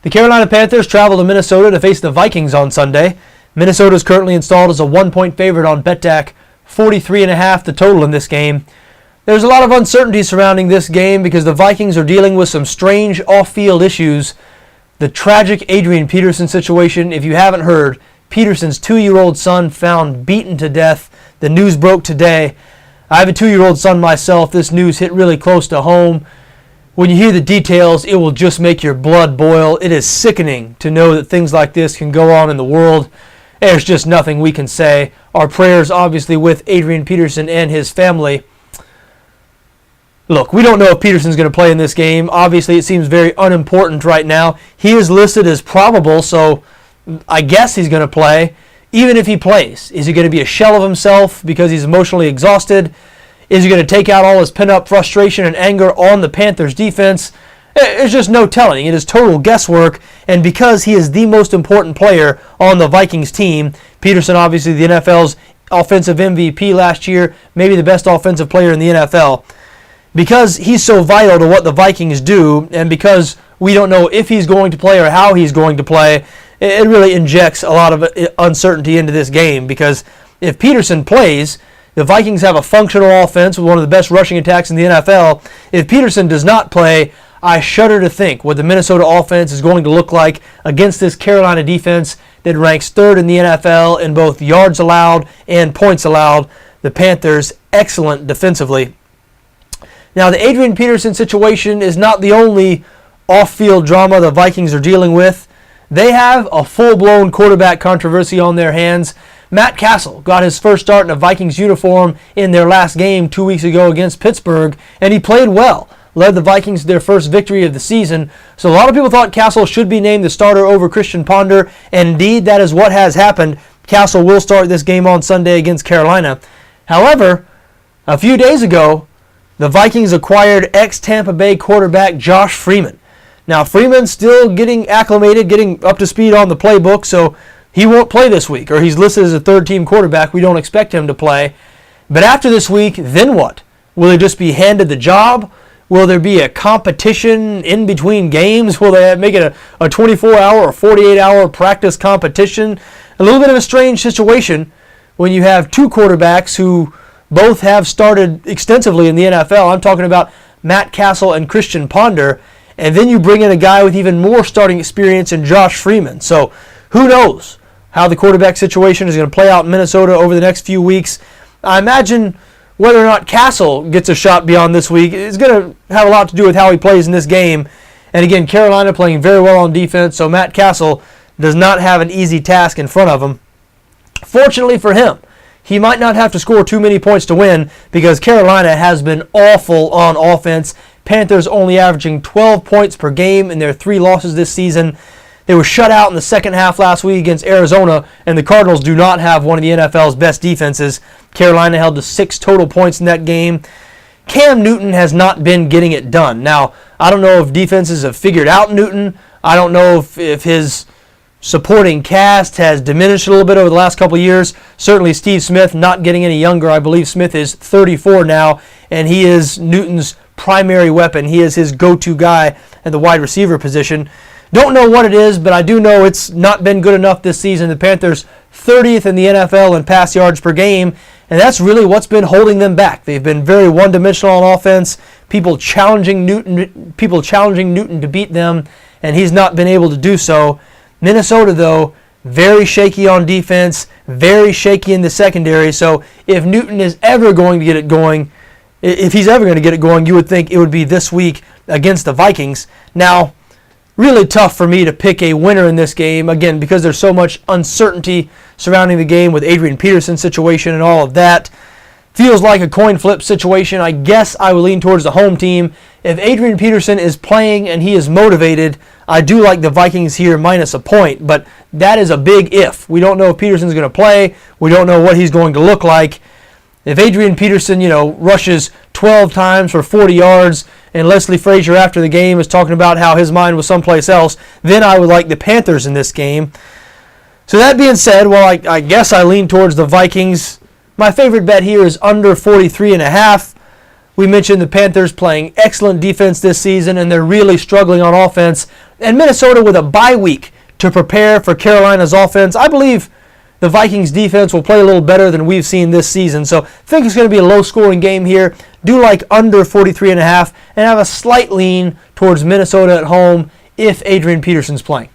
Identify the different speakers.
Speaker 1: The Carolina Panthers travel to Minnesota to face the Vikings on Sunday. Minnesota is currently installed as a 1-point favorite on BETDAQ, 43.5 the total in this game. There's a lot of uncertainty surrounding this game because the Vikings are dealing with some strange off-field issues. The tragic Adrian Peterson situation, if you haven't heard, Peterson's 2-year-old son found beaten to death. The news broke today. I have a 2-year-old son myself. This news hit really close to home. When you hear the details, it will just make your blood boil. It is sickening to know that things like this can go on in the world. There's just nothing we can say. Our prayers, obviously, with Adrian Peterson and his family. Look, we don't know if Peterson's going to play in this game. Obviously, it seems very unimportant right now. He is listed as probable, so I guess he's going to play. Even if he plays, is he going to be a shell of himself because he's emotionally exhausted? Is he going to take out all his pent-up frustration and anger on the Panthers defense? There's just no telling. It is total guesswork, and because he is the most important player on the Vikings team, Peterson, obviously the NFL's offensive MVP last year, maybe the best offensive player in the NFL, because he's so vital to what the Vikings do, and because we don't know if he's going to play or how he's going to play, it really injects a lot of uncertainty into this game, because if Peterson plays, the Vikings have a functional offense with one of the best rushing attacks in the NFL. If Peterson does not play, I shudder to think what the Minnesota offense is going to look like against this Carolina defense that ranks third in the NFL in both yards allowed and points allowed. The Panthers, excellent defensively. Now, the Adrian Peterson situation is not the only off-field drama the Vikings are dealing with. They have a full-blown quarterback controversy on their hands. Matt Castle got his first start in a Vikings uniform in their last game 2 weeks ago against Pittsburgh, and he played well. Led the Vikings to their first victory of the season. So a lot of people thought Castle should be named the starter over Christian Ponder, and indeed that is what has happened. Castle will start this game on Sunday against Carolina. However, a few days ago, the Vikings acquired ex-Tampa Bay quarterback Josh Freeman. Now, Freeman's still getting acclimated, getting up to speed on the playbook, so he won't play this week, or he's listed as a third-team quarterback. We don't expect him to play. But after this week, then what? Will he just be handed the job? Will there be a competition in between games? Will they make it a 24-hour or 48-hour practice competition? A little bit of a strange situation when you have two quarterbacks who both have started extensively in the NFL. I'm talking about Matt Castle and Christian Ponder. And then you bring in a guy with even more starting experience in Josh Freeman. So who knows how the quarterback situation is going to play out in Minnesota over the next few weeks. I imagine whether or not Castle gets a shot beyond this week is going to have a lot to do with how he plays in this game. And again, Carolina playing very well on defense, so Matt Castle does not have an easy task in front of him. Fortunately for him, he might not have to score too many points to win because Carolina has been awful on offense. Panthers only averaging 12 points per game in their 3 losses this season. They were shut out in the second half last week against Arizona, and the Cardinals do not have one of the NFL's best defenses. Carolina held to 6 total points in that game. Cam Newton has not been getting it done. Now, I don't know if defenses have figured out Newton. I don't know if his supporting cast has diminished a little bit over the last couple of years. Certainly Steve Smith not getting any younger. I believe Smith is 34 now, and he is Newton's primary weapon. He is his go-to guy at the wide receiver position. Don't know what it is, but I do know it's not been good enough this season. The Panthers 30th in the NFL in pass yards per game, and that's really what's been holding them back. They've been very one-dimensional on offense, people challenging Newton to beat them, and he's not been able to do so. Minnesota, though, very shaky on defense, very shaky in the secondary, so if Newton is ever going to get it going, if he's ever going to get it going, you would think it would be this week against the Vikings. Now, really tough for me to pick a winner in this game, again, because there's so much uncertainty surrounding the game with Adrian Peterson's situation and all of that. Feels like a coin flip situation. I guess I would lean towards the home team. If Adrian Peterson is playing and he is motivated, I do like the Vikings here minus a point, but that is a big if. We don't know if Peterson's going to play. We don't know what he's going to look like. If Adrian Peterson, rushes 12 times for 40 yards, and Leslie Frazier after the game is talking about how his mind was someplace else, then I would like the Panthers in this game. So that being said, I guess I lean towards the Vikings. My favorite bet here is under 43.5. We mentioned the Panthers playing excellent defense this season, and they're really struggling on offense. And Minnesota with a bye week to prepare for Carolina's offense. I believe the Vikings defense will play a little better than we've seen this season. So I think it's going to be a low-scoring game here. Do like under 43.5 and have a slight lean towards Minnesota at home if Adrian Peterson's playing.